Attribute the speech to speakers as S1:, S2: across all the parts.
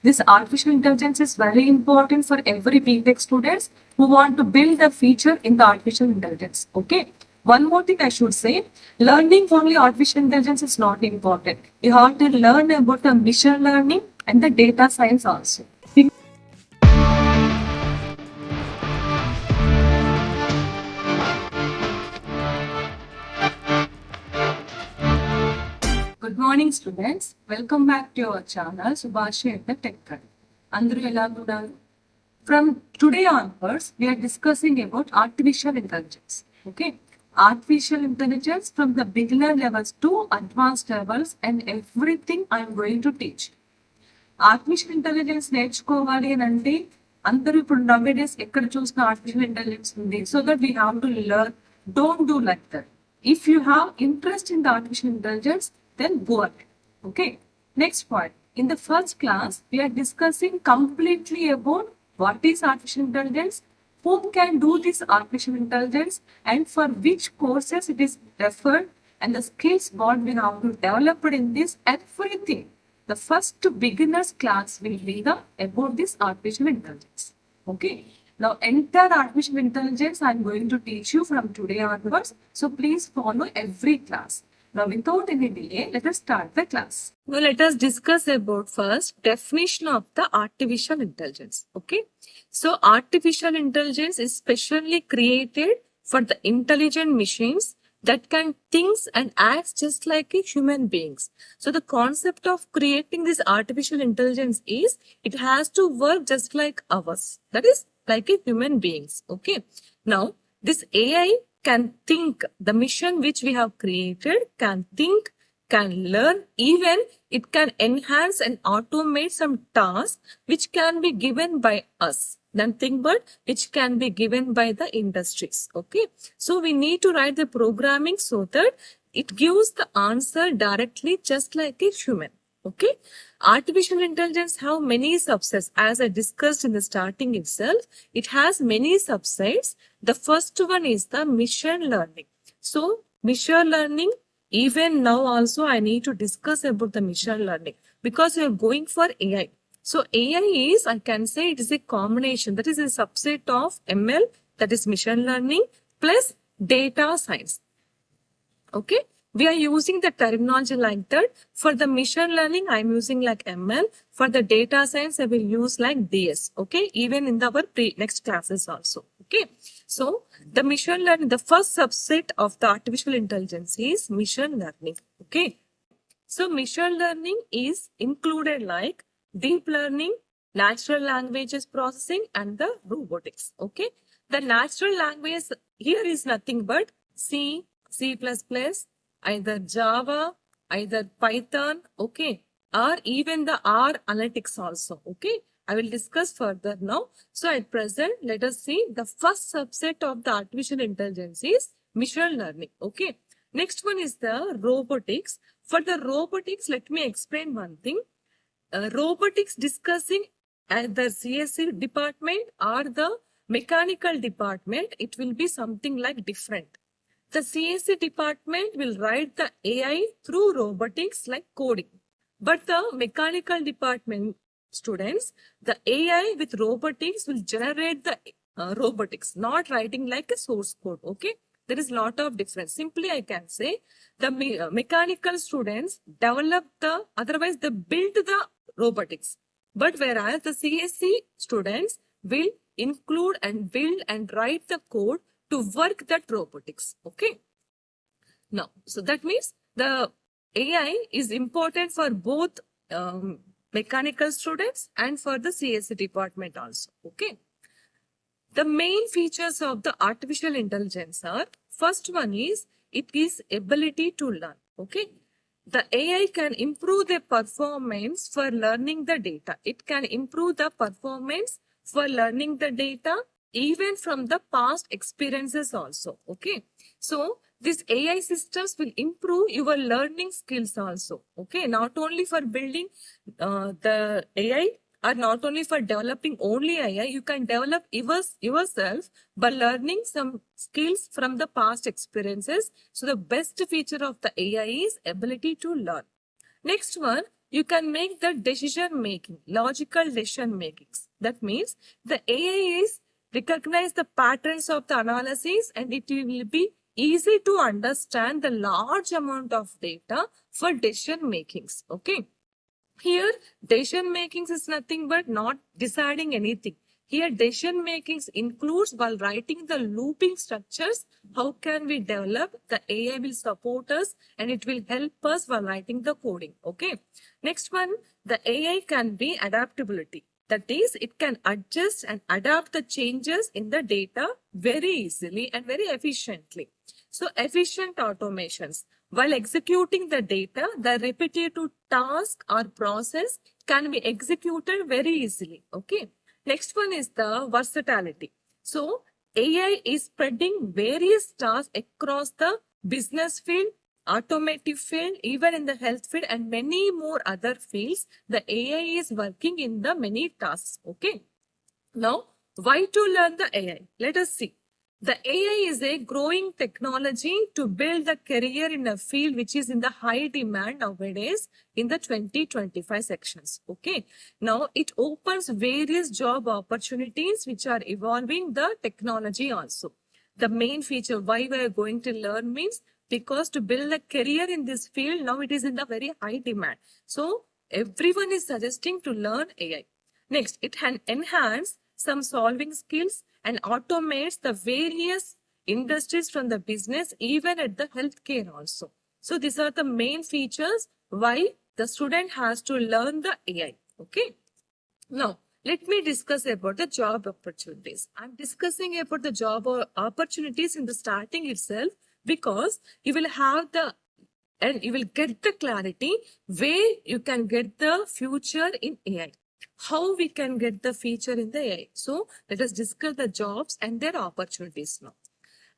S1: This artificial intelligence is very important for every BTech students who want to build a feature in the artificial intelligence. Okay. One more thing I should say, learning only artificial intelligence is not important. You have to learn about the machine learning and the data science also. Good morning students. Welcome back to our channel Subhashi at the Tech Guide. Andru ela unnaru? From today onwards, we are discussing about artificial intelligence. Okay. Artificial intelligence from the beginner levels to advanced levels and everything I am going to teach. Artificial intelligence నేర్చుకోవాలి అని అంటే అందరూ ఇప్పుడు now days ఎక్కడ చూసిన artificial intelligence ఉంది. So that we have to learn. Don't do like that. If you have interest in the artificial intelligence, then go ahead. Okay. Next point. In the first class, we are discussing completely about what is artificial intelligence, whom can do this artificial intelligence, and for which courses it is referred, and the skills what we have to develop in this everything. The first beginners class will be about this artificial intelligence. Okay. Now, entire artificial intelligence I am going to teach you from today onwards. So please follow every class. Now, without any delay, let us start the class. Now, let us discuss about first definition of the artificial intelligence. Okay. So, artificial intelligence is specially created for the intelligent machines that can think and act just like a human beings. So, the concept of creating this artificial intelligence is it has to work just like ours. That is like a human beings. Okay. Now, this AI can think. The machine which we have created can think, can learn, even it can enhance and automate some tasks which can be given by us. Nothing but which can be given by the industries. Okay. So we need to write the programming so that it gives the answer directly just like a human. Okay. Artificial intelligence have many subsets. As I discussed in the starting itself, it has many subsets. The first one is the machine learning. So machine learning, even now also I need to discuss about the machine learning because we are going for AI. So AI is, I can say it is a combination, that is a subset of ML, that is machine learning plus data science. Okay. We are using the terminology like that. For the machine learning, I am using like ML. For the data science, I will use like DS. Okay. Even in our next classes also. Okay. So the machine learning, the first subset of the artificial intelligence is machine learning. Okay. So machine learning is included like deep learning, natural languages processing, and the robotics. Okay. The natural language here is nothing but C, C++, either Java, either Python, okay, or even the R analytics also, okay. I will discuss further now. So at present, let us see the first subset of the artificial intelligence is machine learning, okay. Next one is the robotics. For the robotics, let me explain one thing. Robotics discussing at the CSE department or the mechanical department, it will be something like different. The CSE department will write the AI through robotics like coding. But the mechanical department students, the AI with robotics will generate the robotics, not writing like a source code. Okay. There is a lot of difference. Simply, I can say the mechanical students develop the, otherwise they build the robotics. But whereas the CSE students will include and build and write the code to work that robotics. Okay. Now, so that means the AI is important for both mechanical students and for the CSE department also. Okay. The main features of the artificial intelligence are, first one is it is ability to learn. Okay. The AI can improve the performance for learning the data. It can improve the performance for learning the data even from the past experiences also. Okay. So these AI systems will improve your learning skills also. Okay. Not only for building the AI or not only for developing only AI, you can develop yourself by learning some skills from the past experiences. So the best feature of the AI is ability to learn. Next one, you can make the decision making, logical decision makings. That means the AI is recognize the patterns of the analysis and it will be easy to understand the large amount of data for decision makings. Okay. Here, decision makings is nothing but not deciding anything. Here, decision makings includes while writing the looping structures, how can we develop? The AI will support us and it will help us while writing the coding. Okay. Next one, the AI can be adaptability. That is, it can adjust and adapt the changes in the data very easily and very efficiently. So, efficient automations. While executing the data, the repetitive task or process can be executed very easily. Okay. Next one is the versatility. So, AI is spreading various tasks across the business field, automotive field, even in the health field and many more other fields. The AI is working in the many tasks. Okay. Now, why to learn the AI? Let us see. The AI is a growing technology to build a career in a field which is in the high demand nowadays in the 2025 sections. Okay. Now, it opens various job opportunities which are evolving the technology also. The main feature why we are going to learn means because to build a career in this field, now it is in the very high demand. So, everyone is suggesting to learn AI. Next, it can enhance some solving skills and automates the various industries from the business, even at the healthcare also. So these are the main features why the student has to learn the AI. Okay. Now, let me discuss about the job opportunities. I'm discussing about the job opportunities in the starting itself because you will have the and you will get the clarity where you can get the future in AI. How we can get the feature in the AI. So let us discuss the jobs and their opportunities now.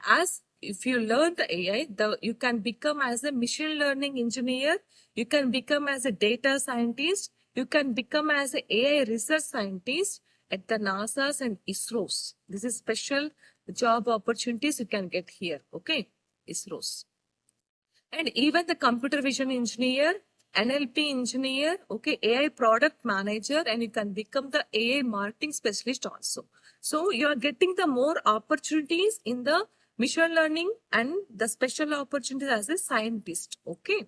S1: As if you learn the AI, you can become as a machine learning engineer, you can become as a data scientist, you can become as an AI research scientist at the NASA's and ISRO's. This is special job opportunities you can get here. Okay, ISRO's. And even the computer vision engineer, NLP engineer, okay, AI product manager, and you can become the AI marketing specialist also. So you are getting the more opportunities in the machine learning and the special opportunities as a scientist. Okay.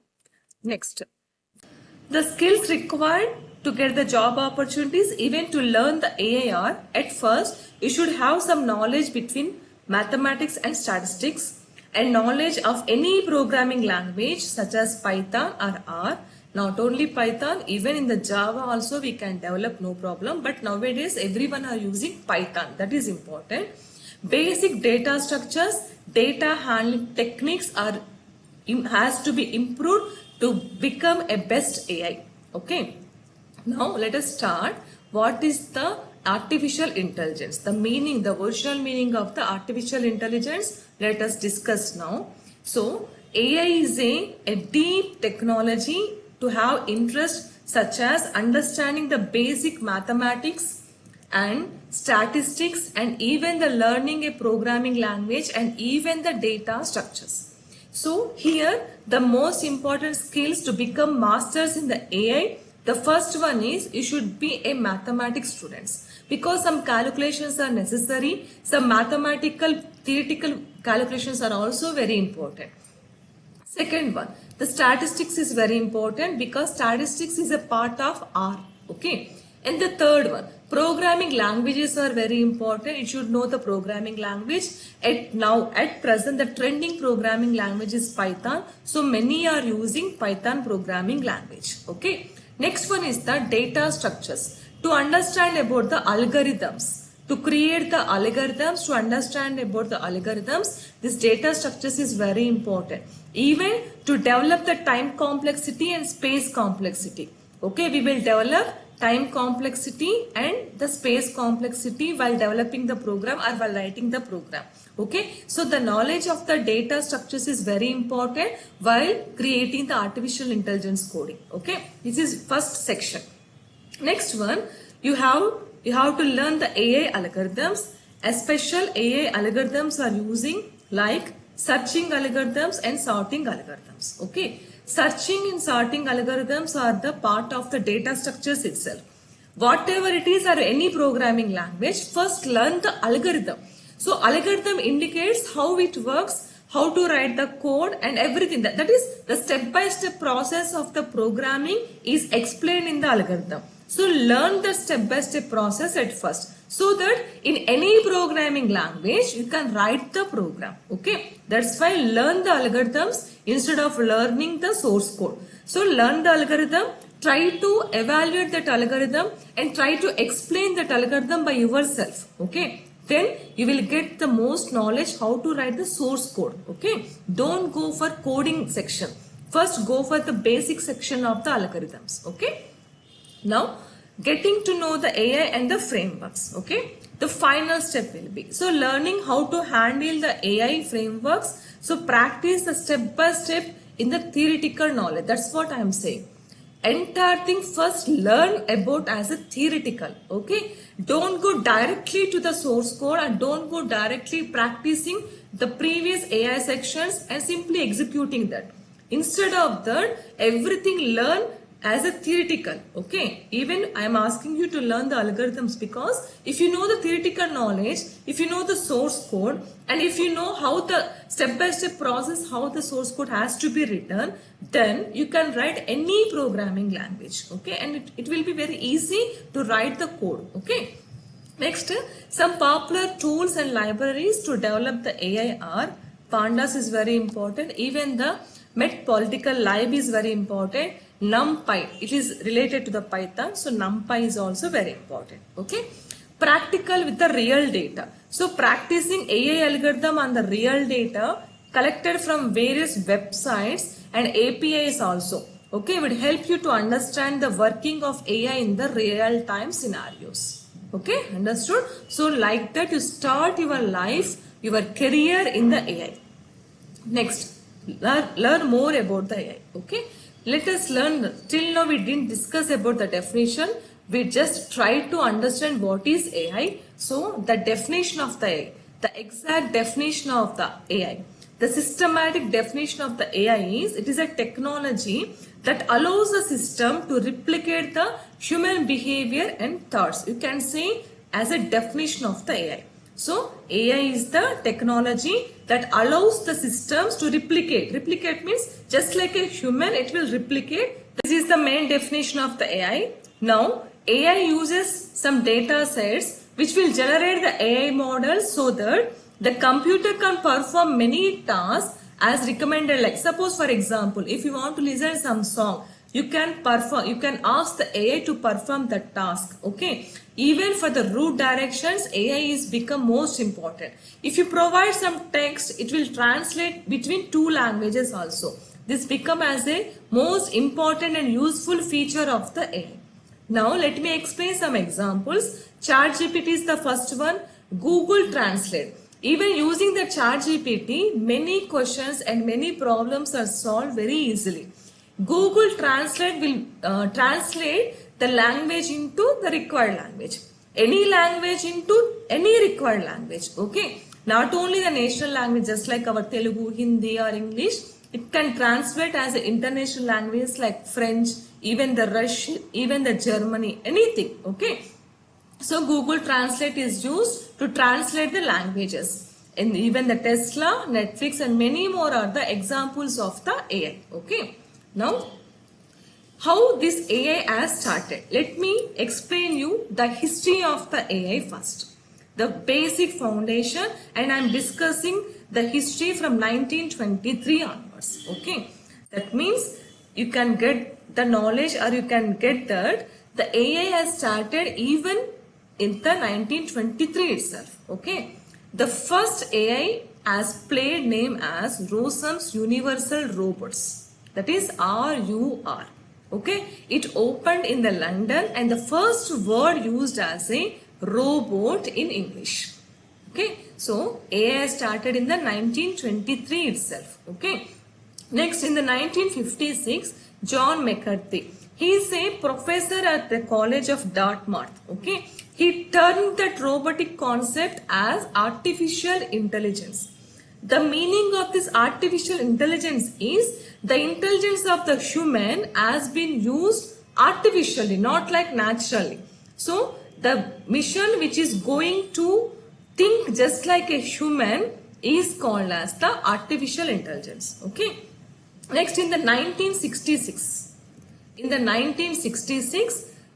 S1: Next. The skills required to get the job opportunities, even to learn the AI are, at first, you should have some knowledge between mathematics and statistics and knowledge of any programming language such as Python or R. Not only Python, even in the Java also we can develop, no problem. But nowadays everyone are using Python. That is important. Basic data structures, data handling techniques has to be improved to become a best AI. Okay. Now let us start. What is the artificial intelligence? The meaning, the original meaning of the artificial intelligence. Let us discuss now. So AI is a deep technology to have interest such as understanding the basic mathematics and statistics and even the learning a programming language and even the data structures. So here the most important skills to become masters in the AI, the first one is you should be a mathematics students because some calculations are necessary, some mathematical theoretical calculations are also very important. Second one, the statistics is very important because statistics is a part of R. Okay. And the third one, programming languages are very important. You should know the programming language. At present, the trending programming language is Python. So many are using Python programming language. Okay. Next one is the data structures. To understand about the algorithms, to create the algorithms, to understand about the algorithms, this data structures is very important. Even to develop the time complexity and space complexity. Okay, we will develop time complexity and the space complexity while developing the program or while writing the program. Okay, so the knowledge of the data structures is very important while creating the artificial intelligence coding. Okay, this is first section. Next one, you have to learn the AI algorithms. Special AI algorithms are using like searching algorithms and sorting algorithms. Okay,
S2: searching and sorting algorithms are the part of the data structures itself. Whatever it is or any programming language, first learn the algorithm. So algorithm indicates how it works, how to write the code and everything. That is the step-by-step process of the programming is explained in the algorithm. So learn the step-by-step process at first, so that in any programming language you can write the program. Okay, that's why learn the algorithms instead of learning the source code. So learn the algorithm, try to evaluate that algorithm and try to explain that algorithm by yourself. Okay, then you will get the most knowledge how to write the source code. Okay, don't go for coding section, first go for the basic section of the algorithms. Okay, now getting to know the AI and the frameworks. Okay, the final step will be, so learning how to handle the AI frameworks. So practice the step by step in the theoretical knowledge. That's what I am saying. Entire thing first learn about as a theoretical. Okay, don't go directly to the source code and don't go directly practicing the previous AI sections and simply executing that. Instead of that, everything learn as a theoretical. Okay, even I am asking you to learn the algorithms, because if you know the theoretical knowledge, if you know the source code, and if you know how the step-by-step process, how the source code has to be written, then you can write any programming language. Okay, and it will be very easy to write the code. Okay, next, some popular tools and libraries to develop the AI are Pandas is very important. Even the Matplotlib is very important. NumPy, it is related to the Python, so NumPy is also very important. Okay, practical with the real data. So practicing AI algorithm on the real data collected from various websites and APIs also. Okay, would help you to understand the working of AI in the real time scenarios. Okay, understood? So like that you start your life, your career in the AI. Next, learn more about the AI. Okay, let us learn. Till now we didn't discuss about the definition. We just tried to understand what is AI. So the definition of the AI, the exact definition of the AI, the systematic definition of the AI is, it is a technology that allows the system to replicate the human behavior and thoughts. You can say as a definition of the AI. So AI is the technology that allows the systems to replicate. Replicate means just like a human, it will replicate. This is the main definition of the AI. Now AI uses some data sets which will generate the AI models so that the computer can perform many tasks as recommended. Like suppose for example, if you want to listen some song, you can ask the AI to perform the task. Okay, even for the route directions, AI is become most important. If you provide some text, it will translate between two languages also. This become as a most important and useful feature of the AI. Now let me explain some examples. ChatGPT is the first one. Google Translate. Even using the ChatGPT, many questions and many problems are solved very easily. Google Translate will translate the language into the required language. Any language into any required language. Okay. Not only the national language, just like our Telugu, Hindi or English. It can translate as international languages like French, even the Russian, even the Germany, anything. Okay. So Google Translate is used to translate the languages. And even the Tesla, Netflix and many more are the examples of the AI. Okay. Now, how this AI has started. Let me explain you the history of the AI first. The basic foundation, and I am discussing the history from 1923 onwards. Okay. That means you can get the knowledge, or you can get that the AI has started even in the 1923 itself. Okay. The first AI has played name as Rossum's Universal Robots. That is RUR. Okay. It opened in the London, and the first word used as a robot in English. Okay. So AI started in the 1923 itself. Okay. Next, in the 1956, John McCarthy. He is a professor at the College of Dartmouth. Okay. He termed that robotic concept as artificial intelligence. The meaning of this artificial intelligence is The intelligence of the human has been used artificially, not like naturally. So the mission which is going to think just like a human is called as the artificial intelligence. Okay. Next, in the 1966,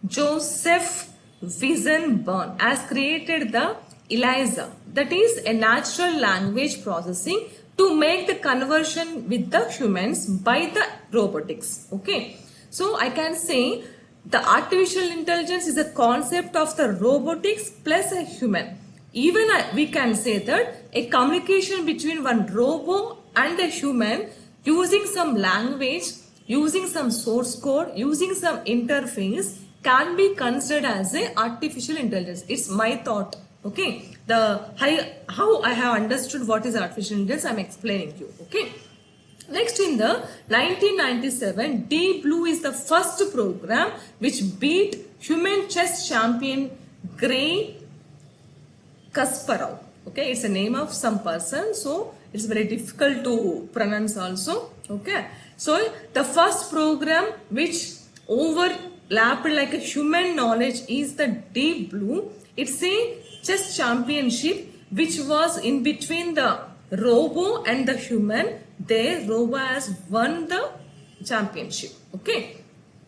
S2: Joseph Weizenbaum has created the ELIZA, that is a natural language processing to make the conversion with the humans by the robotics. Okay, so I can say the artificial intelligence is a concept of the robotics plus a human. Even we can say that a communication between one robot and a human using some language, using some source code, using some interface can be considered as a artificial intelligence. It's my thought. Okay, how I have understood what is artificial intelligence, I'm explaining you. Okay. Next, in the 1997, Deep Blue is the first program which beat human chess champion Gray Kasparov. Okay, it's a name of some person, so it's very difficult to pronounce also. Okay, so the first program which overlapped like a human knowledge is the Deep Blue. It's a chess championship which was in between the robo and the human. There robo has won the championship. Okay.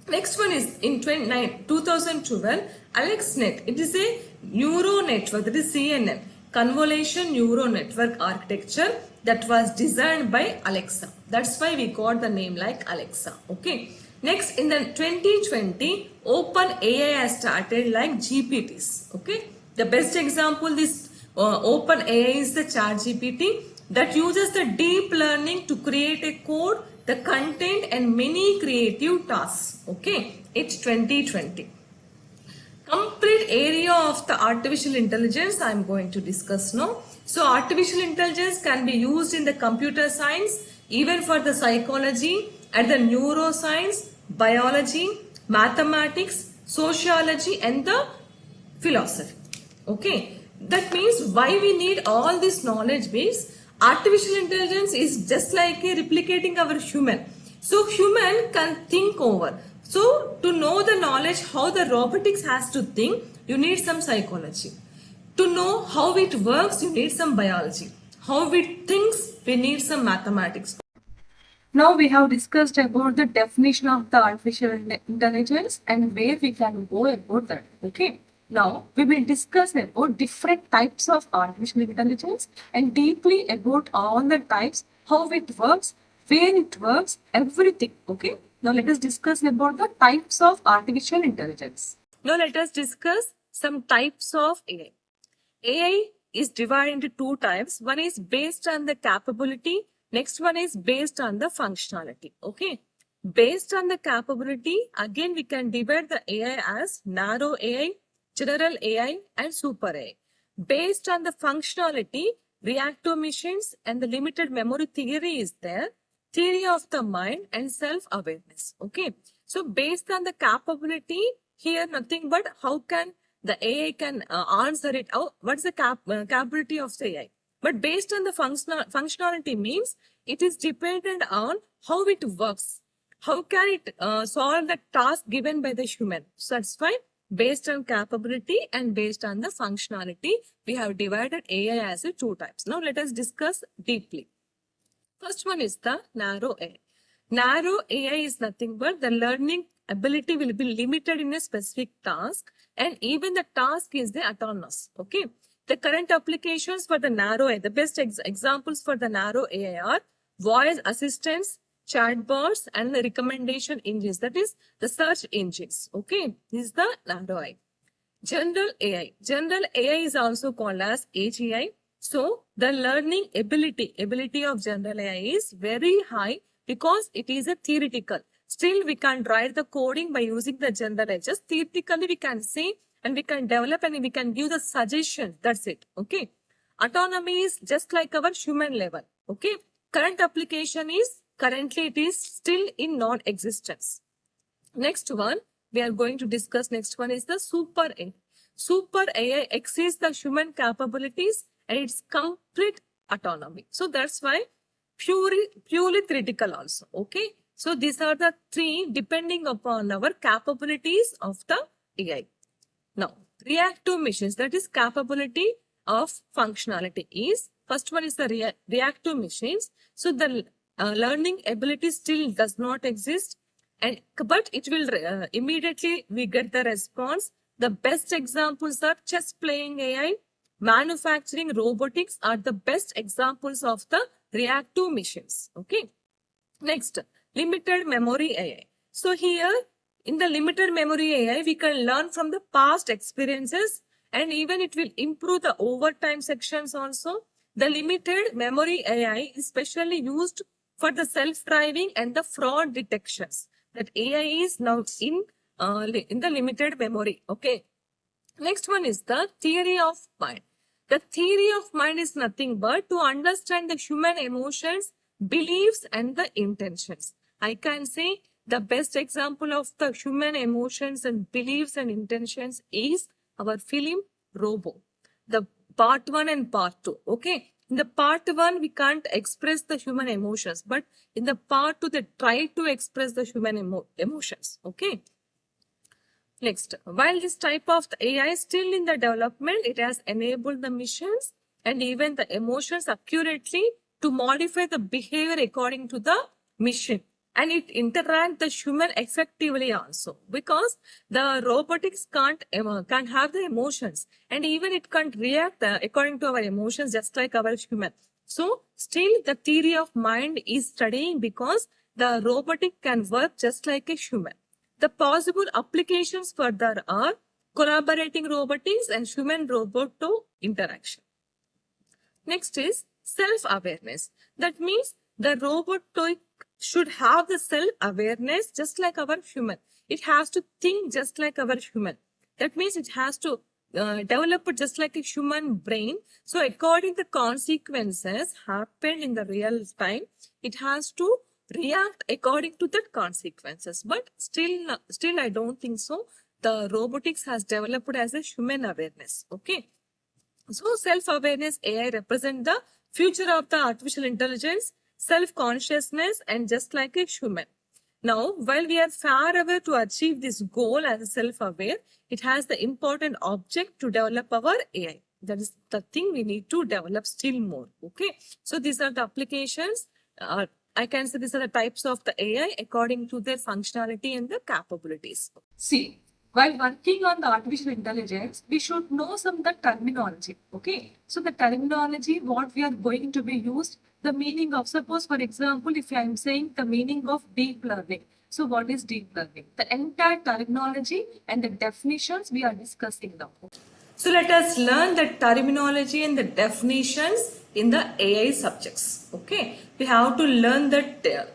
S2: Next one is in 2012 AlexNet. It is a neural network, that is CNN, convolution neural network architecture that was designed by Alexa. That's why we got the name like Alexa. Okay. Next, in the 2020, OpenAI has started like GPTs. Okay. The best example this OpenAI is the ChatGPT that uses the deep learning to create a code, the content and many creative tasks. Okay, it's 2020. Complete area of the artificial intelligence I am going to discuss now. So artificial intelligence can be used in the computer science, even for the psychology, and the neuroscience, biology, mathematics, sociology and the philosophy. Okay, that means why we need all this knowledge base. Artificial intelligence is just like a replicating our human. So human can think over. So to know the knowledge how the robotics has to think, you need some psychology. To know how it works, you need some biology. How it thinks, we need some mathematics.
S1: Now we have discussed about the definition of the artificial intelligence and where we can go about that. Okay. Now we will discuss about different types of artificial intelligence and deeply about all the types, how it works, where it works, everything. Okay. Now let us discuss about the types of artificial intelligence.
S2: Now let us discuss some types of AI. AI is divided into two types. One is based on the capability. Next one is based on the functionality. Okay. Based on the capability, again we can divide the AI as narrow AI, general AI and super AI. Based on the functionality, reactive machines and the limited memory theory is there. Theory of the mind and self-awareness. Okay. So based on the capability, here nothing but how can the AI can answer it out. What's the capability of the AI? But based on the functionality means it is dependent on how it works. How can it solve the task given by the human? So that's why based on capability and based on the functionality, we have divided AI as two types. Now let us discuss deeply. First one is the narrow AI. Narrow AI is nothing but the learning ability will be limited in a specific task and even the task is the autonomous. Okay. The current applications for the narrow AI, the best examples for the narrow AI are voice assistants, chatbots and the recommendation engines, that is the search engines. Okay. This is the narrow AI. General AI. General AI is also called as AGI. So the learning ability of general AI is very high because it is a theoretical. Still we can write the coding by using the general AI. Just theoretically we can see and we can develop and we can give the suggestion. That's it. Okay. Autonomy is just like our human level. Okay. Current application is currently it is still in non-existence. Next one we are going to discuss. Next one is the super AI. Super AI exceeds the human capabilities and it's complete autonomy. So that's why purely theoretical also. Okay. So these are the three depending upon our capabilities of the AI. Now, reactive machines, that is capability of functionality is, first one is the reactive machines. So the learning ability still does not exist, and but it will immediately we get the response. The best examples are chess playing AI, manufacturing, robotics are the best examples of the reactive machines. Okay. Next, limited memory AI. So here in the limited memory AI, we can learn from the past experiences, and even it will improve the overtime sections also. The limited memory AI is specially used for the self-driving and the fraud detections. That AI is now in the limited memory. Okay. Next one is the theory of mind. The theory of mind is nothing but to understand the human emotions, beliefs, and the intentions. I can say the best example of the human emotions and beliefs and intentions is our film Robo. The part 1 and part 2. Okay. In the part 1, we can't express the human emotions, but in the part 2, they try to express the human emotions. Okay. Next, while this type of the AI is still in the development, it has enabled the missions and even the emotions accurately to modify the behavior according to the mission. And it interact the human effectively also, because the robotics can't have the emotions, and even it can't react according to our emotions just like our human. So still the theory of mind is studying because the robotic can work just like a human. The possible applications further are collaborating robotics and human-robot interaction. Next is self-awareness. That means the robot should have the self-awareness just like our human. It has to think just like our human. That means it has to develop it just like a human brain. So according to the consequences happen in the real time, it has to react according to the consequences. But still I don't think so. The robotics has developed as a human awareness. Okay. So self-awareness AI represent the future of the artificial intelligence, self-consciousness, and just like a human. Now, while we are far away to achieve this goal as a self-aware, it has the important object to develop our AI. That is the thing we need to develop still more. Okay. So these are the applications. I can say these are the types of the AI according to their functionality and the capabilities.
S1: See, while working on the artificial intelligence, we should know some of the terminology. Okay. So the terminology, what we are going to be used, the meaning of, suppose for example, if I am saying the meaning of deep learning. So what is deep learning? The entire terminology and the definitions we are discussing now.
S2: So let us learn the terminology and the definitions in the AI subjects. Okay. We have to learn the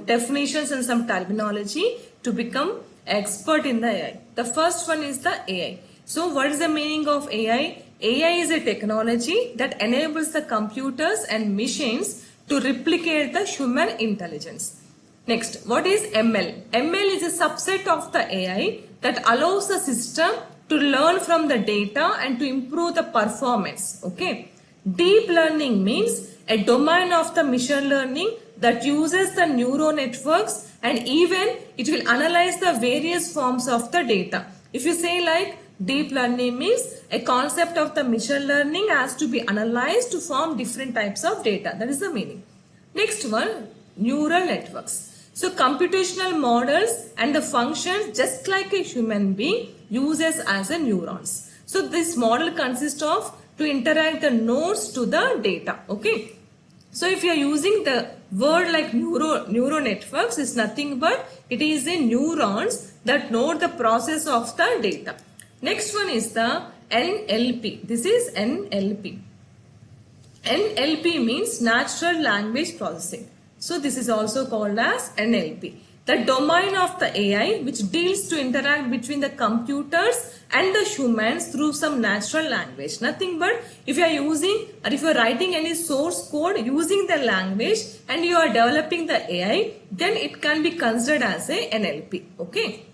S2: definitions and some terminology to become expert in the AI. The first one is the AI. So what is the meaning of AI? AI is a technology that enables the computers and machines to replicate the human intelligence. Next, what is ML? ML is a subset of the AI that allows the system to learn from the data and to improve the performance. Okay. Deep learning means a domain of the machine learning that uses the neural networks, and even it will analyze the various forms of the data. If you say like deep learning means a concept of the machine learning has to be analyzed to form different types of data. That is the meaning. Next one, neural networks. So computational models and the functions just like a human being uses as a neurons. So this model consists of to interact the nodes to the data. Okay. So if you are using the word like neural networks, is nothing but it is a neurons that know the process of the data. Next one is the NLP. This is NLP. NLP means natural language processing. So this is also called as NLP. The domain of the AI which deals to interact between the computers and the humans through some natural language. Nothing but if you are using or if you are writing any source code using the language and you are developing the AI, then it can be considered as a NLP. Okay.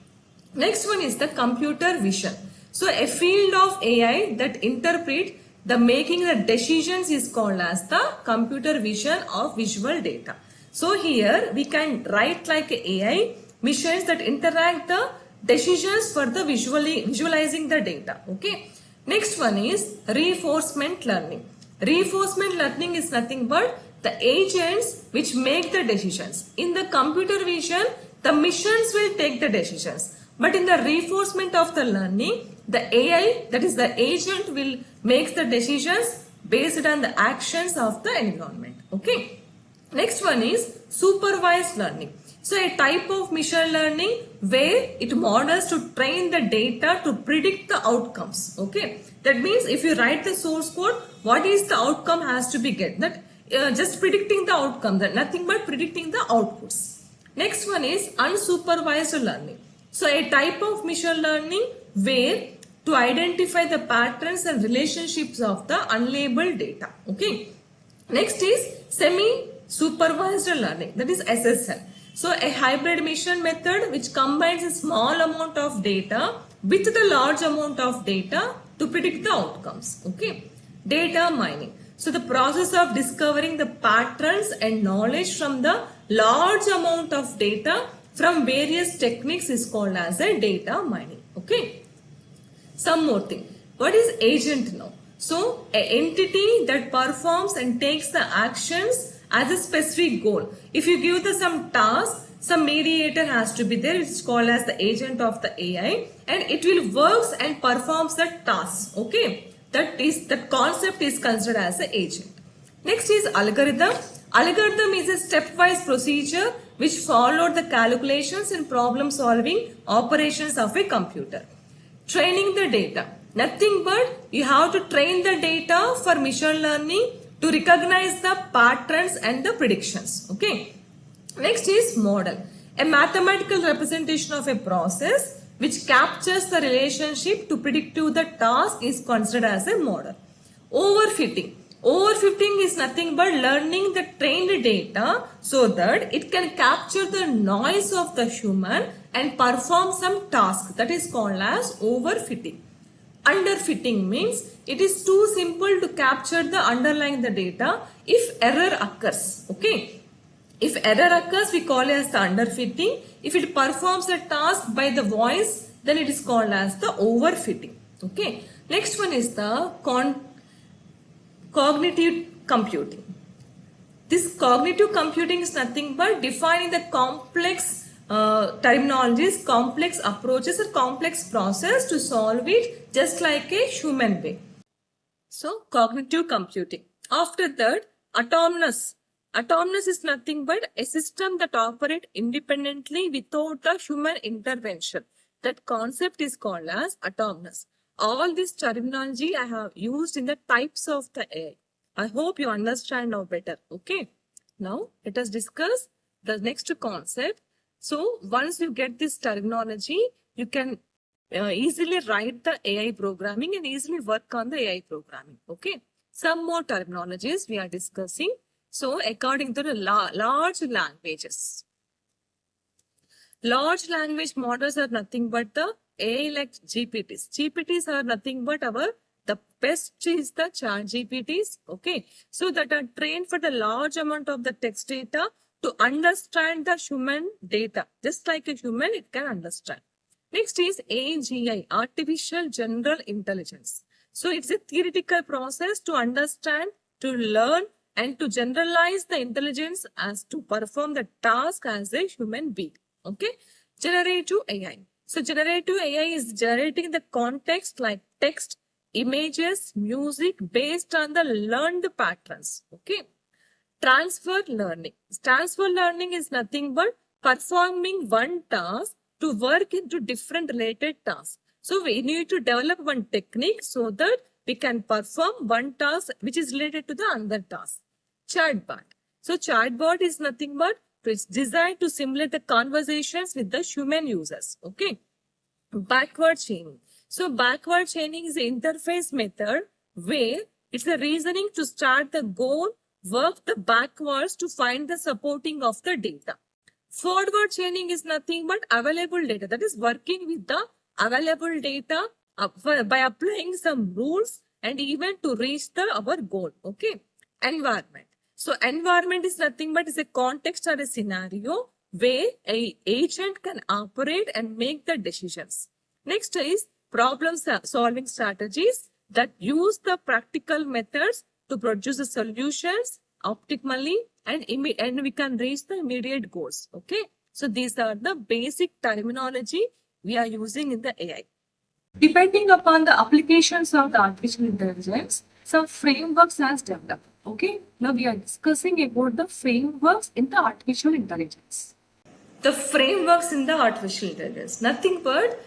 S2: Next one is the computer vision. So a field of AI that interpret The making the decisions is called as the computer vision of visual data. So here we can write like AI machines that interact the decisions for the visualizing the data. Okay. Next one is reinforcement learning. Reinforcement learning is nothing but the agents which make the decisions. In the computer vision, the machines will take the decisions. But in the reinforcement of the learning, the AI, that is the agent, will make the decisions based on the actions of the environment. Okay. Next one is supervised learning. So a type of machine learning where it models to train the data to predict the outcomes. Okay. That means if you write the source code, what is the outcome has to be get. That just predicting the outcome, that nothing but predicting the outputs. Next one is unsupervised learning. So a type of machine learning where to identify the patterns and relationships of the unlabeled data. Okay. Next is semi-supervised learning, that is SSL. So a hybrid machine method which combines a small amount of data with the large amount of data to predict the outcomes. Okay. Data mining. So the process of discovering the patterns and knowledge from the large amount of data from various techniques is called as a data mining. Okay. Some more thing. What is agent now? So, an entity that performs and takes the actions as a specific goal. If you give the some task, some mediator has to be there. It's called as the agent of the AI, and it will works and performs the task. Okay, that concept is considered as an agent. Next is algorithm. Algorithm is a stepwise procedure which followed the calculations and problem solving operations of a computer. Training the data. Nothing but you have to train the data for machine learning to recognize the patterns and the predictions. Okay. Next is model. A mathematical representation of a process which captures the relationship to predict to the task is considered as a model. Overfitting. Overfitting is nothing but learning the trained data so that it can capture the noise of the human and perform some task, that is called as overfitting. Underfitting means it is too simple to capture the underlying the data if error occurs. Okay. If error occurs, we call it as the underfitting. If it performs a task by the voice, then it is called as the overfitting. Okay. Next one is the cognitive computing. This cognitive computing is nothing but defining the complex terminologies, complex approaches or complex process to solve it just like a human way. So cognitive computing. After that, autonomous. Autonomous is nothing but a system that operates independently without the human intervention. That concept is called as autonomous. All this terminology I have used in the types of the AI. I hope you understand now better. Okay. Now let us discuss the next concept. So once you get this terminology, you can easily write the AI programming and easily work on the AI programming. Okay. Some more terminologies we are discussing. So according to the large languages. Large language models are nothing but the AI like GPTs. GPTs are nothing but the best is the chat GPTs. Okay. So that are trained for the large amount of the text data to understand the human data. Just like a human, it can understand. Next is AGI, Artificial General Intelligence. So it's a theoretical process to understand, to learn, and to generalize the intelligence as to perform the task as a human being. Okay. Generative AI. So generative AI is generating the context like text, images, music based on the learned patterns. Okay. Transfer learning. Transfer learning is nothing but performing one task to work into different related tasks. So we need to develop one technique so that we can perform one task which is related to the other task. Chatbot. So chatbot is nothing but it's designed to simulate the conversations with the human users. Okay. Backward chaining. So backward chaining is an interface method where it's a reasoning to start the goal, work the backwards to find the supporting of the data. Forward chaining is nothing but available data. That is working with the available data by applying some rules and even to reach our goal. Okay. Environment. So environment is nothing but is a context or a scenario where a agent can operate and make the decisions. Next is problem solving strategies that use the practical methods to produce the solutions optimally and we can reach the immediate goals. Okay. So these are the basic terminology we are using in the AI.
S1: Depending upon the applications of the artificial intelligence, some frameworks has developed. Okay, now we are discussing about the frameworks in the artificial intelligence.
S2: The frameworks in the artificial intelligence, nothing but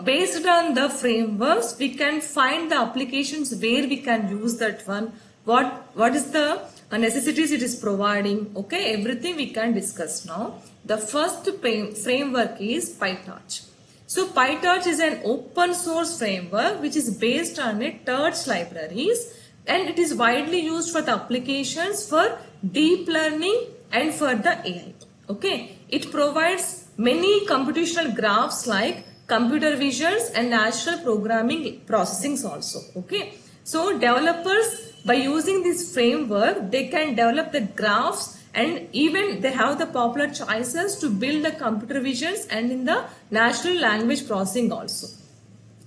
S2: based on the frameworks, we can find the applications where we can use that one. What is the necessities it is providing? Okay, everything we can discuss now. The first framework is PyTorch. So PyTorch is an open source framework which is based on a Torch libraries, and it is widely used for the applications for deep learning and for the AI. Okay, it provides many computational graphs like computer visions and natural programming processings also. Okay, so developers, by using this framework, they can develop the graphs, and even they have the popular choices to build the computer visions and in the natural language processing also.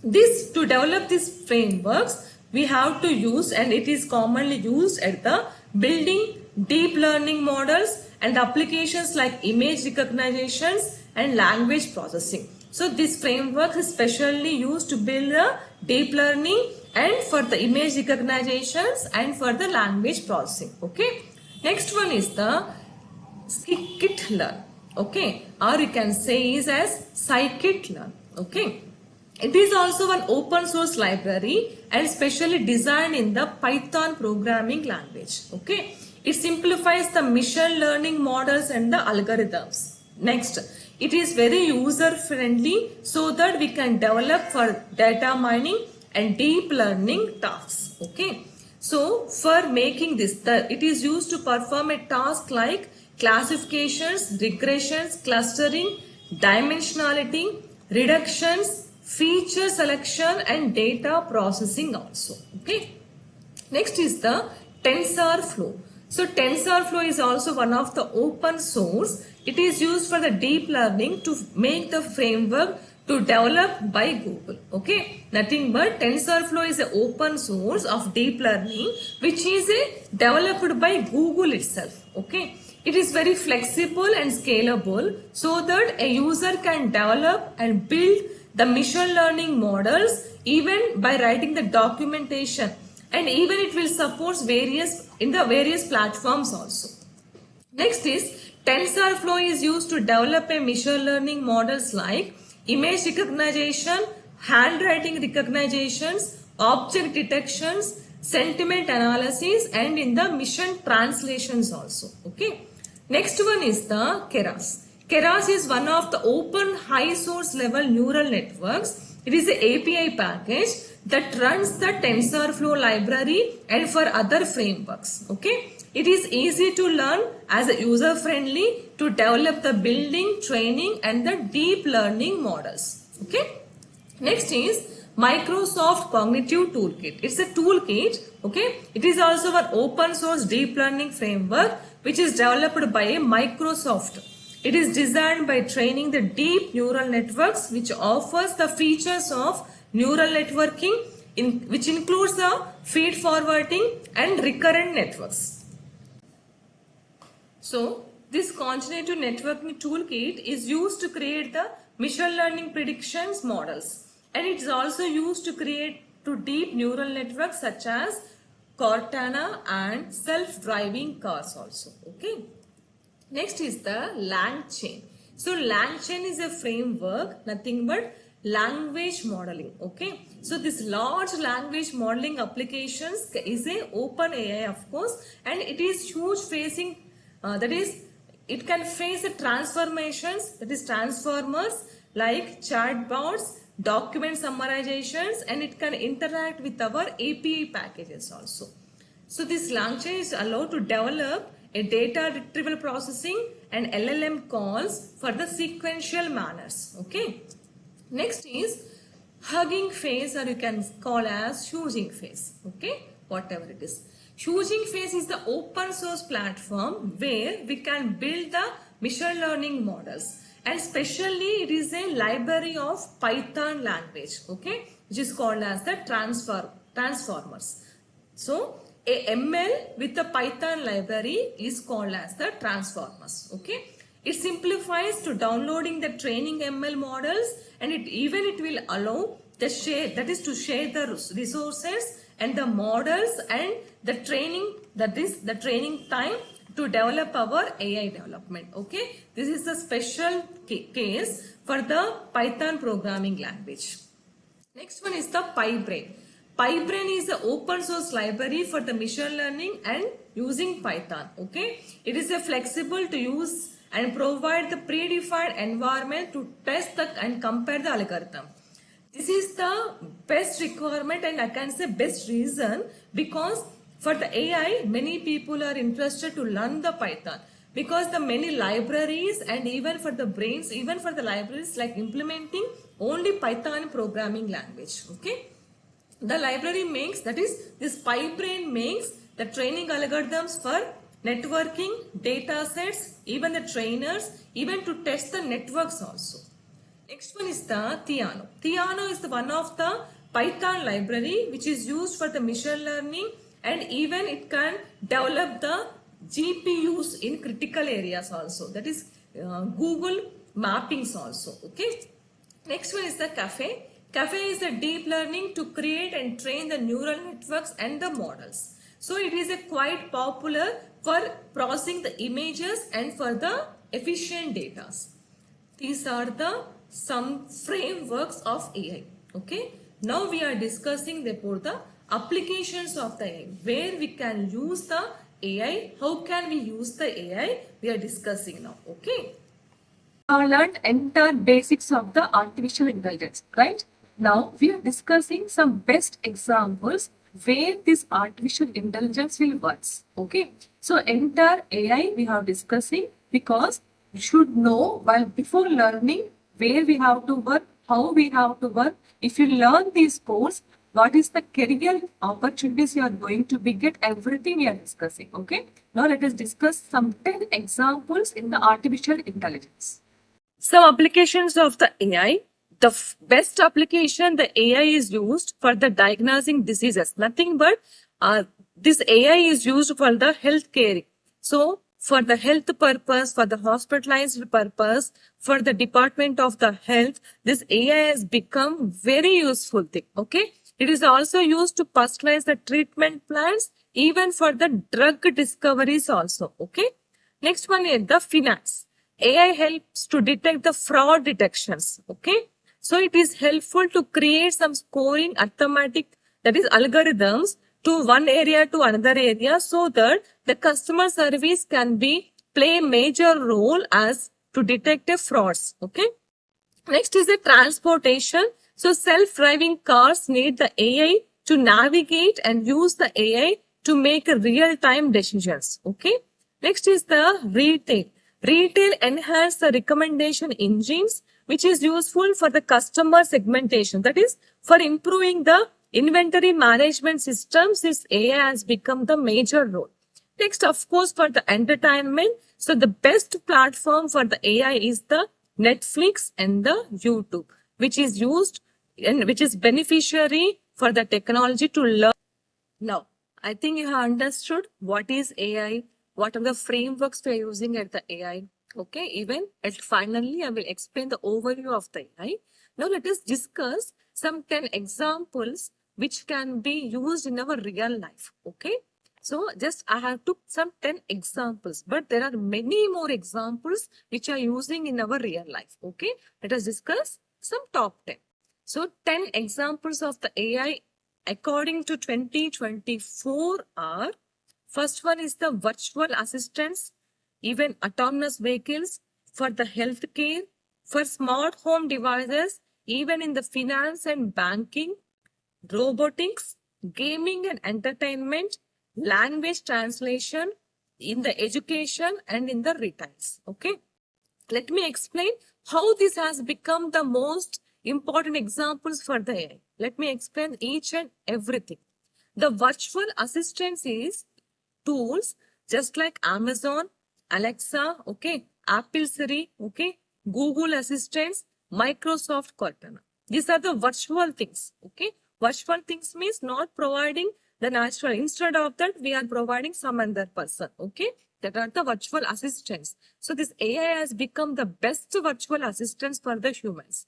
S2: To develop these frameworks, we have to use, and it is commonly used at the building deep learning models and applications like image recognitions and language processing. So this framework is specially used to build the deep learning and for the image recognitions and for the language processing. Okay. Next one is the scikit-learn. Okay. Or you can say is as scikit-learn. Okay. It is also an open source library and specially designed in the Python programming language. Okay. It simplifies the machine learning models and the algorithms. Next, it is very user friendly so that we can develop for data mining and deep learning tasks. Okay. So for making this, it is used to perform a task like classifications, regressions, clustering, dimensionality, reductions, feature selection and data processing also. Okay. Next is the TensorFlow. So TensorFlow is also one of the open source. It is used for the deep learning to make the framework to develop by Google. Okay, nothing but TensorFlow is an open source of deep learning which is developed by Google itself. Okay, it is very flexible and scalable so that a user can develop and build the machine learning models even by writing the documentation, and even it will support various platforms also. Next is TensorFlow is used to develop a machine learning models like image recognition, handwriting recognitions, object detections, sentiment analysis, and in the mission translations also. Okay. Next one is the Keras. Keras is one of the open high source level neural networks. It is an API package that runs the TensorFlow library and for other frameworks. Okay. It is easy to learn as a user friendly to develop the building, training and the deep learning models. Okay. Next is Microsoft Cognitive Toolkit. It's a toolkit. Okay. It is also an open source deep learning framework which is developed by Microsoft. It is designed by training the deep neural networks which offers the features of neural networking which includes the feed forwarding and recurrent networks. So this cognitive networking toolkit is used to create the machine learning predictions models, and it is also used to create deep neural networks such as Cortana and self-driving cars also. Okay. Next is the LangChain. So LangChain is a framework, nothing but language modeling. Okay. So this large language modeling applications is a open AI of course, and it is huge facing it can face the transformations, that is transformers like chatbots, document summarizations, and it can interact with our API packages also. So this LangChain is allowed to develop a data retrieval processing and LLM calls for the sequential manners. Okay. Next is Hugging Face, or you can call as Choosing Face. Okay, whatever it is. Choosing Face is the open source platform where we can build the machine learning models, and especially it is a library of Python language, okay, which is called as the transformers. So a ML with the Python library is called as the transformers. Okay, it simplifies to downloading the training ML models, and it will allow the share, that is to share the resources and the models and the training, that is the training time to develop our AI development. Okay, this is the special case for the Python programming language. Next one is the PyBrain. PyBrain is the open source library for the machine learning and using Python. Okay, it is a flexible to use and provide the predefined environment to test and compare the algorithm. This is the best requirement, and I can say best reason, because for the AI many people are interested to learn the Python, because the many libraries and even for the brains, even for the libraries like implementing only Python programming language. Okay, the library makes, that is this PyBrain makes the training algorithms for networking, data sets, even the trainers, even to test the networks also. Next one is the Theano. Theano is the one of the Python library which is used for the machine learning, and even it can develop the GPUs in critical areas also, that is Google mappings also. Okay. Next one is the Caffe. Caffe is the deep learning to create and train the neural networks and the models. So it is a quite popular for processing the images and for the efficient data. These are the some frameworks of AI. Okay. Now we are discussing about the applications of the AI, where we can use the AI. How can we use the AI? We are discussing now. Okay.
S1: Learned entire basics of the artificial intelligence, right? Now we are discussing some best examples where this artificial intelligence will work. Okay, so entire AI we have discussing, because you should know while before learning where we have to work, how we have to work. If you learn these course, what is the career opportunities you are going to be get, everything we are discussing. Okay, now let us discuss some 10 examples in the artificial intelligence.
S2: Some applications of the AI. The best application the AI is used for the diagnosing diseases. Nothing but this AI is used for the healthcare. So for the health purpose, for the hospitalized purpose, for the department of the health, this AI has become very useful thing. Okay. It is also used to personalize the treatment plans, even for the drug discoveries also. Okay. Next one is the finance. AI helps to detect the fraud detections. Okay. So it is helpful to create some scoring arithmetic, that is algorithms, to one area to another area, so that the customer service can be play a major role as to detect the frauds. Okay. Next is the transportation. So self-driving cars need the AI to navigate and use the AI to make real-time decisions. Okay. Next is the retail. Retail enhance the recommendation engines, which is useful for the customer segmentation. That is, for improving the inventory management systems, this AI has become the major role. Next, of course, for the entertainment. So the best platform for the AI is the Netflix and the YouTube, which is used and which is beneficiary for the technology to learn. Now, I think you have understood what is AI, what are the frameworks we are using at the AI. Okay, even at finally, I will explain the overview of the AI. Now, let us discuss some 10 examples which can be used in our real life. Okay, so just I have took some 10 examples, but there are many more examples which are using in our real life. Okay, let us discuss some top 10. So 10 examples of the AI according to 2024 are: first one is the virtual assistants, even autonomous vehicles for the healthcare, for smart home devices, even in the finance and banking, robotics, gaming and entertainment, language translation, in the education and in the retails. Okay. Let me explain how this has become the most important examples for the AI. Let me explain each and everything. The virtual assistants is tools just like Amazon, Alexa, okay, Apple Siri, okay, Google Assistants, Microsoft Cortana. These are the virtual things, okay. Virtual things means not providing the natural. Instead of that, we are providing some other person, okay. That are the virtual assistants. So this AI has become the best virtual assistants for the humans.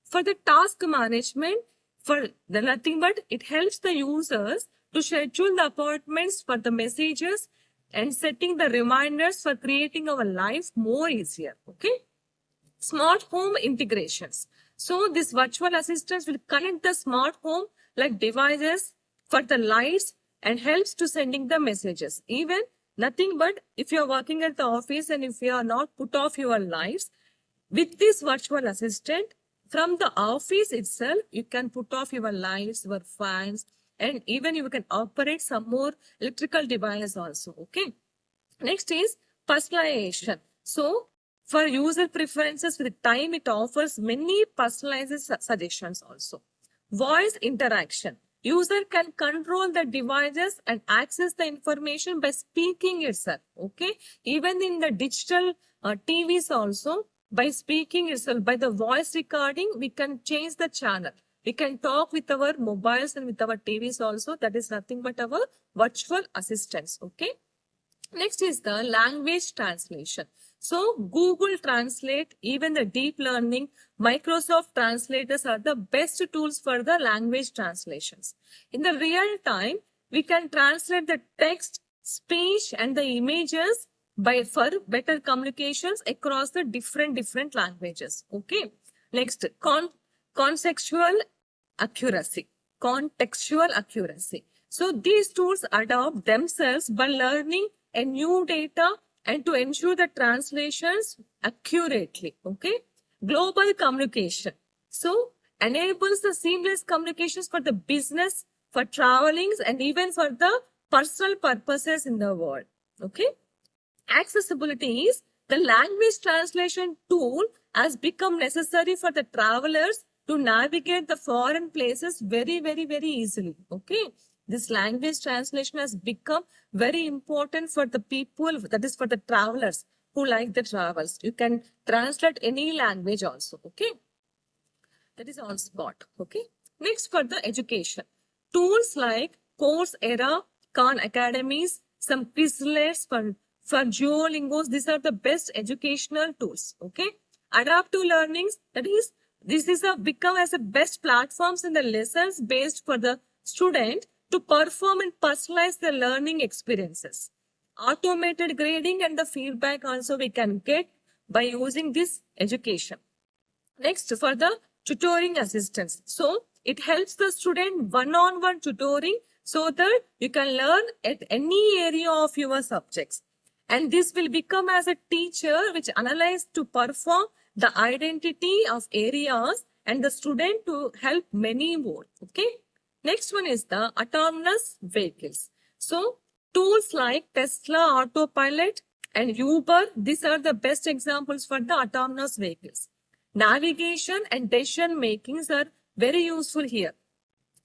S2: For the task management, for the nothing but it helps the users to schedule the appointments for the messages and setting the reminders for creating our life more easier. Okay. Smart home integrations. So this virtual assistants will connect the smart home like devices for the lights and helps to sending the messages. Even nothing but if you are working at the office and if you are not put off your lights, with this virtual assistant, from the office itself, you can put off your lights, your fans, and even you can operate some more electrical devices also. Okay. Next is personalization. So, for user preferences with time, it offers many personalized suggestions also. Voice interaction. User can control the devices and access the information by speaking itself. Okay. Even in the digital TVs also, by speaking itself, by the voice recording, we can change the channel. We can talk with our mobiles and with our TVs also. That is nothing but our virtual assistants. Okay. Next is the language translation. So Google Translate, even the deep learning, Microsoft translators are the best tools for the language translations. In the real time, we can translate the text, speech, and the images for better communications across the different languages. Okay. Next, contextual accuracy. Contextual accuracy. So these tools adopt themselves by learning a new data and to ensure the translations accurately. Okay. Global communication. So enables the seamless communications for the business, for travelings, and even for the personal purposes in the world. Okay. Accessibility is the language translation tool has become necessary for the travelers to navigate the foreign places very easily. Okay. This language translation has become very important for the people, that is for the travelers who like the travels. You can translate any language also. Okay. That is on spot. Okay. Next, for the education. Tools like Coursera, Khan Academies, some Quizlets for Duolingos. These are the best educational tools. Okay. Adaptive learnings. That is, this is become as the best platforms in the lessons based for the student to perform and personalize the learning experiences. Automated grading and the feedback also we can get by using this education. Next, for the tutoring assistance. So, it helps the student one-on-one tutoring so that you can learn at any area of your subjects. And this will become as a teacher which analyze to perform the identity of areas and the student to help many more. Okay. Next one is the autonomous vehicles. So, tools like Tesla Autopilot and Uber, these are the best examples for the autonomous vehicles. Navigation and decision makings are very useful here.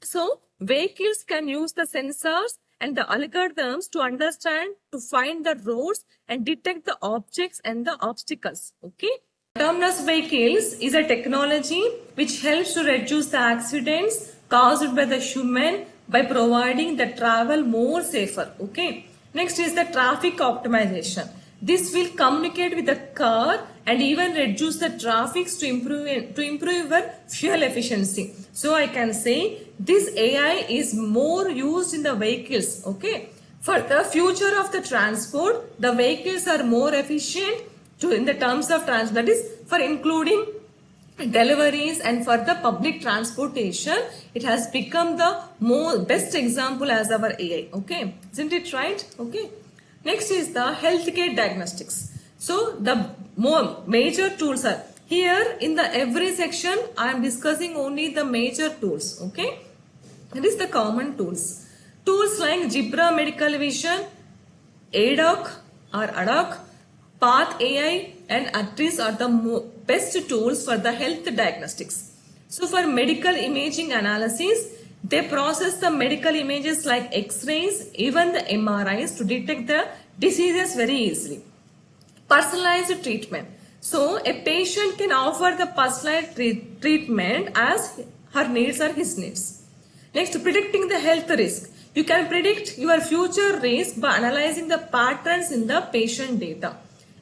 S2: So, vehicles can use the sensors and the algorithms to understand, to find the roads and detect the objects and the obstacles. Okay. Autonomous vehicles is a technology which helps to reduce the accidents caused by the human by providing the travel more safer. Okay. Next is the traffic optimization. This will communicate with the car and even reduce the traffic to improve your fuel efficiency. So I can say this AI is more used in the vehicles. Okay. For the future of the transport, the vehicles are more efficient in the terms of transport. That is for including deliveries and for the public transportation. It has become the best example as our AI. Okay. Isn't it right? Okay. Next is the healthcare diagnostics. So the more major tools are here in the every section. I am discussing only the major tools. Okay. That is the common tools. Tools like Jibra Medical Vision, ADOC or ADOC, Path AI and Actris are the best tools for the health diagnostics. So for medical imaging analysis, they process the medical images like X-rays, even the MRIs to detect the diseases very easily. Personalized treatment. So a patient can offer the personalized treatment as her needs or his needs. Next, predicting the health risk. You can predict your future risk by analyzing the patterns in the patient data.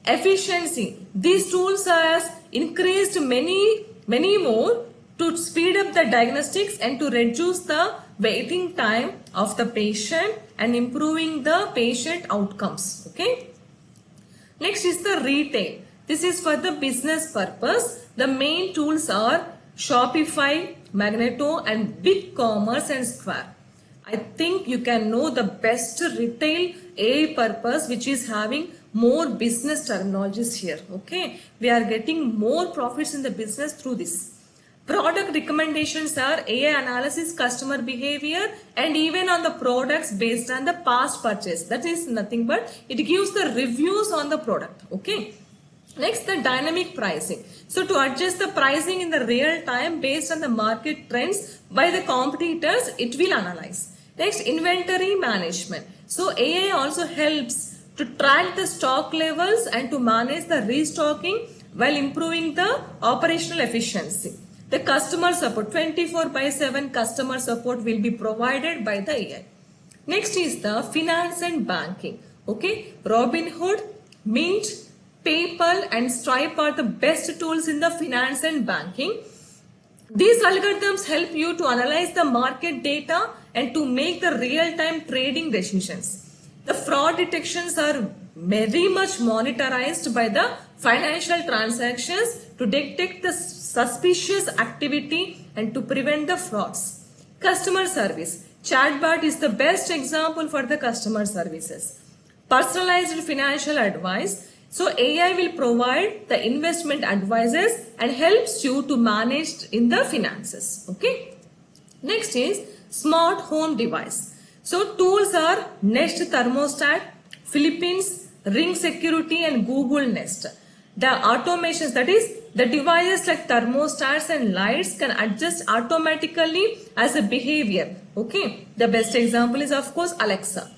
S2: Efficiency. These tools have increased many more to speed up the diagnostics and to reduce the waiting time of the patient and improving the patient outcomes. Okay. Next is the retail. This is for the business purpose. The main tools are Shopify, Magneto and BigCommerce and Square. I think you can know the best retail AI purpose which is having more business terminologies here. Okay. We are getting more profits in the business through this. Product recommendations are AI analysis, customer behavior and even on the products based on the past purchase. That is nothing but it gives the reviews on the product. Okay. Next, the dynamic pricing. So to adjust the pricing in the real time based on the market trends by the competitors, it will analyze. Next, inventory management. So AI also helps to track the stock levels and to manage the restocking while improving the operational efficiency. The customer support, 24/7 customer support will be provided by the AI. Next is the finance and banking. Okay, Robinhood, Mint, PayPal and Stripe are the best tools in the finance and banking. These algorithms help you to analyze the market data and to make the real-time trading decisions. The fraud detections are very much monitored by the financial transactions to detect the suspicious activity and to prevent the frauds. Customer service. Chatbot is the best example for the customer services. Personalized financial advice. So AI will provide the investment advices and helps you to manage in the finances. Okay. Next is smart home device. So tools are Nest Thermostat, Philippines, Ring Security and Google Nest. The automations, that is the devices like thermostats and lights can adjust automatically as a behavior. Okay. The best example is of course Alexa.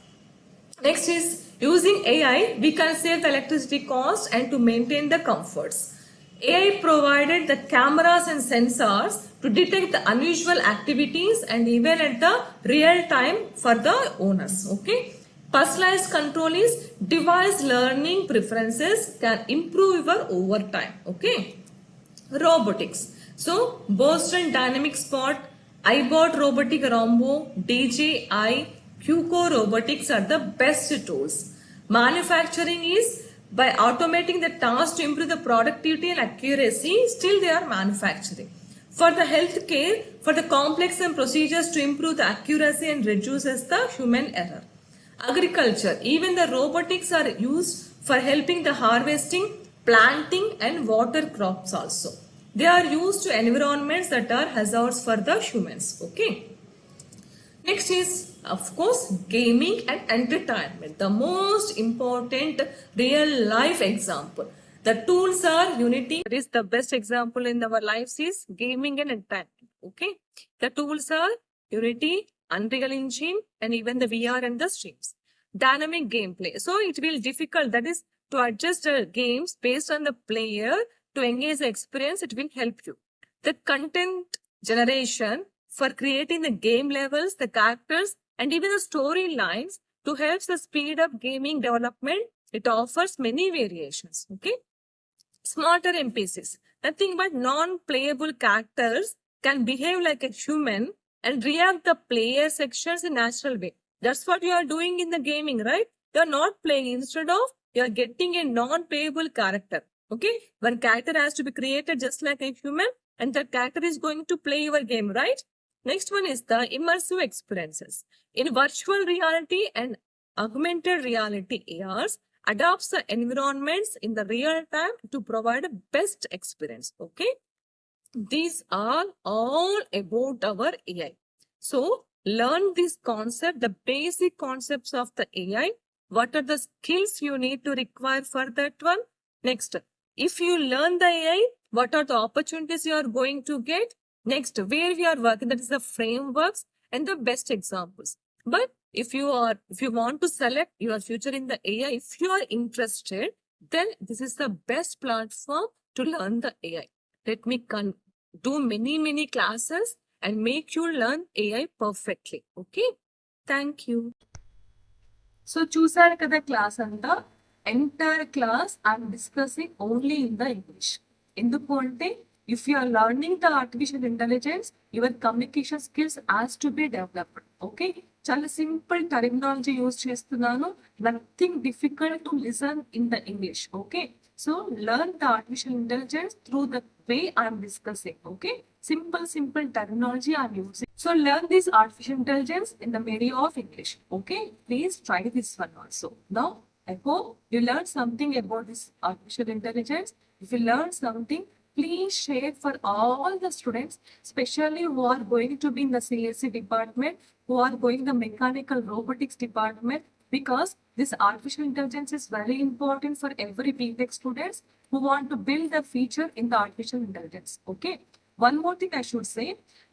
S2: Next is using AI, we can save the electricity cost and to maintain the comforts. AI provided the cameras and sensors to detect the unusual activities and even at the real time for the owners. Okay. Personalized control is device learning preferences can improve your overtime. Okay. Robotics. So Boston Dynamic Spot, iBot Robotic Rombo, DJI, QCO Robotics are the best tools. Manufacturing is by automating the task to improve the productivity and accuracy, still they are manufacturing. For the healthcare, for the complex and procedures to improve the accuracy and reduces the human error. Agriculture, even the robotics are used for helping the harvesting, planting and water crops also. They are used to environments that are hazards for the humans. Okay. Next is of course gaming and entertainment, the most important real life example. The tools are Unity, that is the best example in our lives is gaming and entertainment. Okay. The tools are Unity, Unreal Engine and even the VR and the streams. Dynamic gameplay. So it will difficult, that is to adjust the games based on the player to engage the experience, it will help you. The content generation for creating the game levels, the characters and even the storylines to help the speed up gaming development. It offers many variations. Okay. Smarter NPCs, nothing but non-playable characters can behave like a human and react the player sections in natural way. That's what you are doing in the gaming, right? You are not playing. Instead of you are getting a non-playable character. Okay. One character has to be created just like a human and that character is going to play your game, right? Next one is the immersive experiences. In virtual reality and augmented reality ARs, adopts the environments in the real time to provide a best experience. Okay. These are all about our AI. So learn this concept, the basic concepts of the AI. What are the skills you need to require for that one? Next, if you learn the AI, what are the opportunities you are going to get? Next, where we are working, that is the frameworks and the best examples. But if you want to select your future in the AI, if you are interested, then this is the best platform to learn the AI. Let me do many classes and make you learn AI perfectly. Okay. Thank you.
S1: So చూసారు కదా class అంతా, entire class I'm discussing only in the English. ఎందుకు అంటే if you are learning the artificial intelligence, your communication skills has to be developed. Okay, చాలా simple terminology use చేస్తున్నాను, nothing difficult to listen in the English. Okay, so learn the artificial intelligence through the way I'm discussing. Okay, simple terminology I'm using. So learn this artificial intelligence in the media of English. Okay, please try this one also. Now I hope you learned something about this artificial intelligence. If you learned something, please share for all the students, especially who are going to be in the CSE department, who are going the mechanical robotics department, because this artificial intelligence is very important for every BTech students who want to build a feature in the artificial intelligence. Okay, one more thing I should say,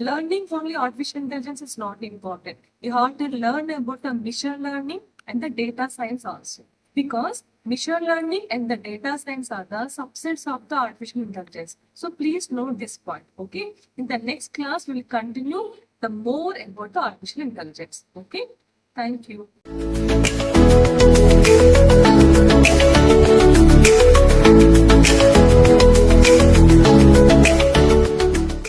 S1: learning only artificial intelligence is not important. You have to learn about the machine learning and the data science also, because machine learning and the data science are the subsets of the artificial intelligence. So please note this point. Okay, in the next class we will continue the more about the artificial intelligence. Okay, thank you.